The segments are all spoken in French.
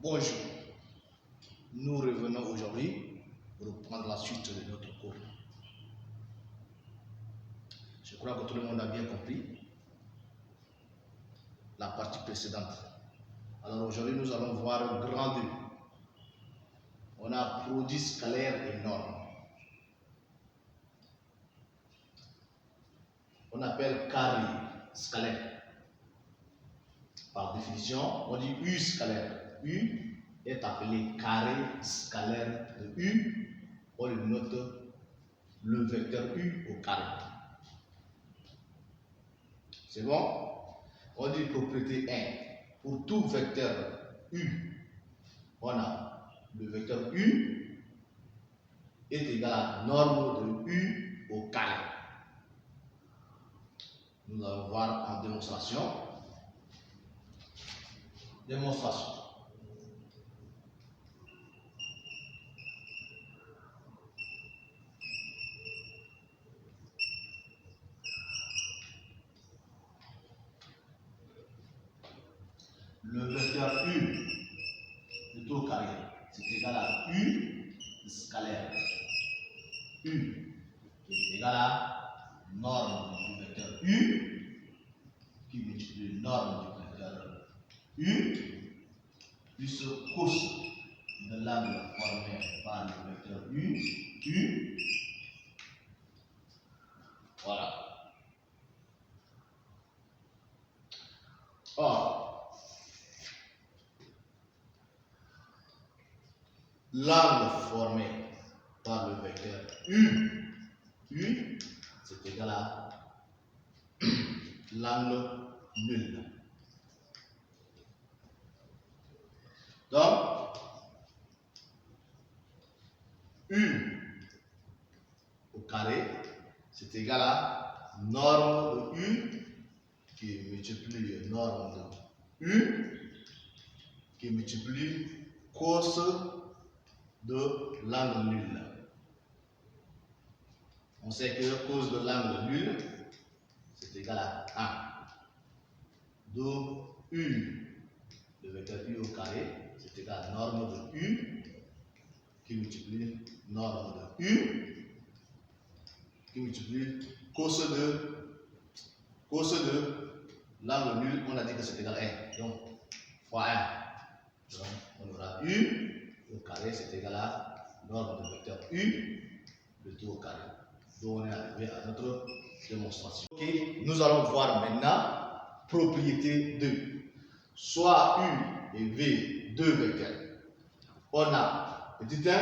Bonjour, nous revenons aujourd'hui pour reprendre la suite de notre cours. Je crois que tout le monde a bien compris la partie précédente. Alors aujourd'hui, nous allons voir un grand 2. On a produit scalaire et norme. On appelle carré scalaire. Par définition, on dit U scalaire. U est appelé carré scalaire de U. On le note le vecteur U au carré. C'est bon? On dit propriété 1. Pour tout vecteur U, on a le vecteur U est égal à norme de U au carré. Nous allons voir en démonstration. Démonstration. Le vecteur U de tout carré, c'est égal à U scalaire. U est égal à norme du vecteur U qui multiplie norme du vecteur U plus cos de l'angle formé par le vecteur U. Voilà. Or, l'angle formé par le vecteur U, c'est égal à l'angle nul. Donc, U au carré, c'est égal à norme de U qui multiplie norme de U qui multiplie cos de l'angle nul. On sait que cos de l'angle nul, c'est égal à 1. Donc, U, le vecteur U au carré, c'est égal à norme de U qui multiplie norme de U qui multiplie cos de l'angle nul. On a dit que c'est égal à 1. Donc, fois 1. Donc, on aura U au carré, c'est égal à norme de vecteur U, le tout au carré. Donc, on est arrivé à notre démonstration. Okay. Nous allons voir maintenant propriété 2. Soit U et V, deux vecteurs. On a, petit 1,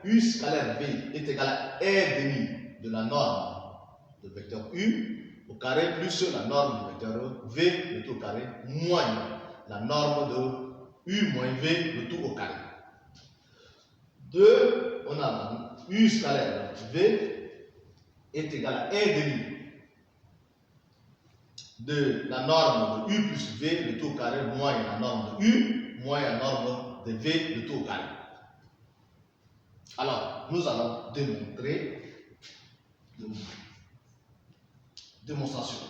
U scalaire V est égal à R' de la norme de vecteur U au carré plus la norme du vecteur V, le tout au carré, moins la norme de U moins V, le tout au carré. 2, on a U scalaire V est égal à 1,5 de la norme de U plus V, le tout au carré, moins la norme de U, moins la norme de V, le tout au carré. Alors, nous allons démontrer démonstration.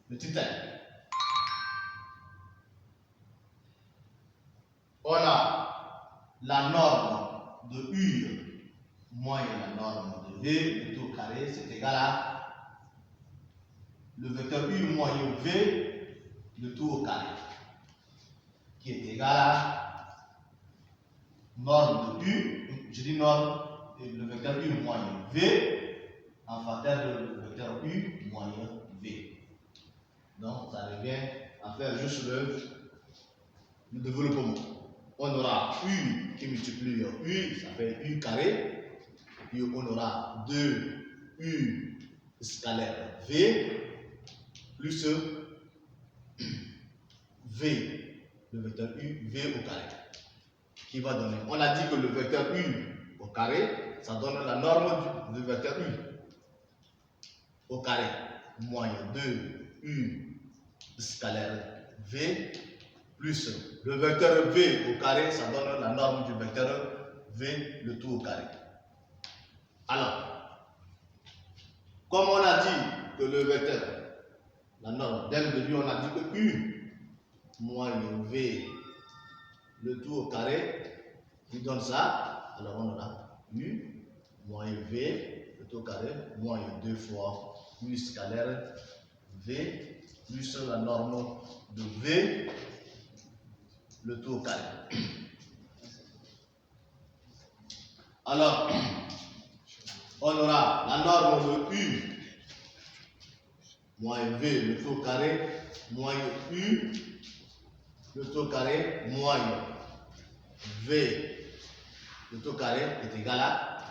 Petit 1. On a la norme de U moins la norme de V, le tout au carré, c'est égal à le vecteur U moins V, le tout au carré, qui est égal à norme de U, je dis norme, et le vecteur U moins V, en facteur de vecteur U moins V. Donc, ça revient à faire juste le développement. On aura U qui multiplie U, ça fait U carré. Puis on aura 2U scalaire V plus V, le vecteur U, V au carré. Qui va donner, on a dit que le vecteur U au carré, ça donne la norme du vecteur U au carré, moins 2U scalaire V plus le vecteur V au carré, ça donne la norme du vecteur V, le tout au carré. Alors, comme on a dit que le vecteur Alors, dès le début, on a dit que U moins V, le tout au carré, qui donne ça. Alors, on aura U moins V, le tout au carré, moins 2 fois U scalaire V, plus la norme de V, le tout au carré. Alors, on aura la norme de U moins V, le tout au carré, moins U, le tout au carré, moins V, le tout au carré est égal à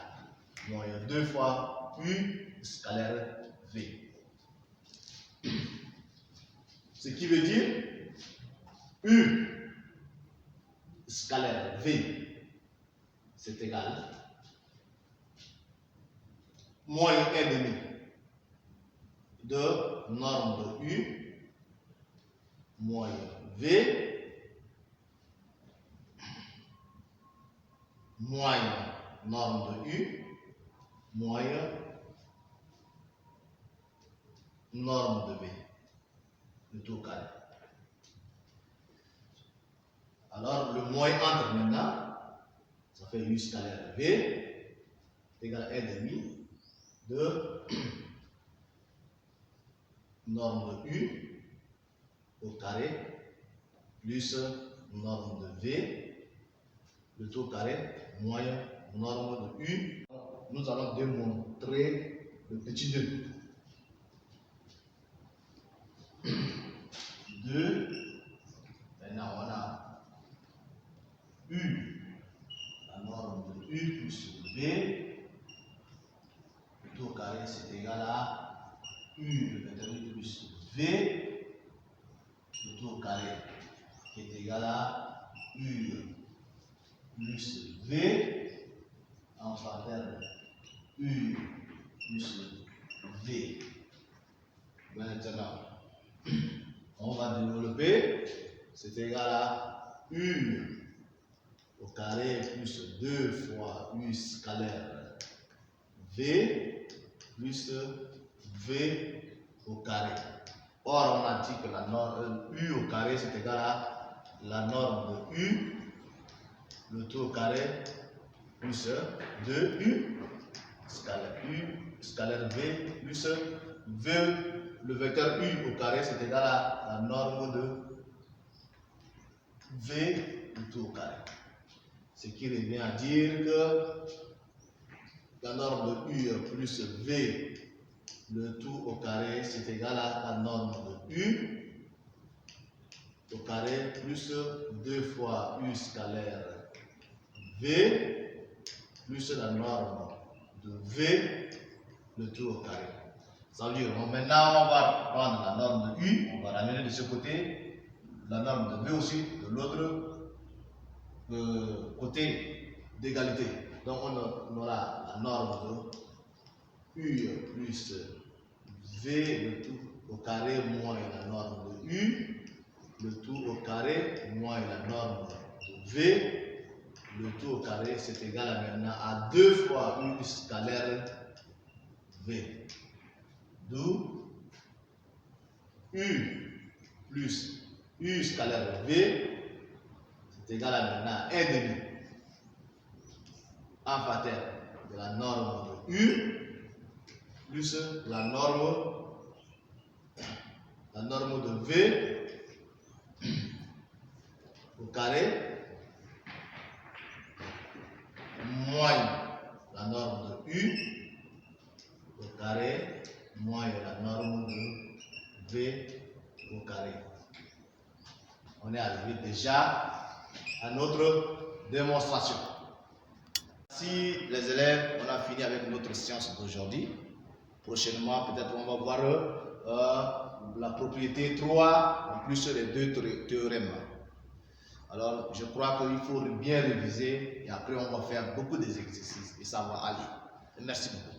moins 2 fois U scalaire V. Ce qui veut dire U scalaire V, c'est égal moins 1,5 de norme de U moins V moins norme de U moins norme de V, le tout au carré. Alors le moins entre maintenant, ça fait U scalaire V égale à 1,5 de norme de U au carré plus norme de V, le tout au carré, moins norme de U. Nous allons démontrer le petit 2. 2, maintenant on a U, la norme de U plus V, le tout au carré c'est égal à U, le vecteur U plus V, le tout au carré qui est égal à U plus V, en facteur U plus V. Maintenant, on va développer, c'est égal à U au carré plus 2 fois U scalaire V plus V au carré. Or, on a dit que la norme U au carré c'est égal à la norme de U, le tout au carré plus 2U scalaire V plus V, le vecteur U au carré c'est égal à la norme de V, le tout au carré. Ce qui revient à dire que la norme de U plus V, le tout au carré, c'est égal à la norme de U au carré plus 2 fois U scalaire V plus la norme de V, le tout au carré. Ça veut dire, maintenant on va prendre la norme de U, on va ramener de ce côté, la norme de V aussi, de l'autre côté d'égalité. Donc on aura la norme de U plus V, le tout au carré, moins la norme de U, le tout au carré, moins la norme de V, le tout au carré, c'est égal à maintenant à 2 fois U scalaire V. D'où U plus U scalaire V, c'est égal à maintenant 1,5 en facteur de la norme de U plus la norme de V au carré moins la norme de U au carré moins la norme de V au carré. On est arrivé déjà à notre démonstration. Si les élèves, on a fini avec notre séance d'aujourd'hui. Prochainement, peut-être on va voir la propriété 3 en plus les 2 théorèmes. Alors, je crois qu'il faut bien réviser et après on va faire beaucoup d'exercices et ça va aller. Merci beaucoup.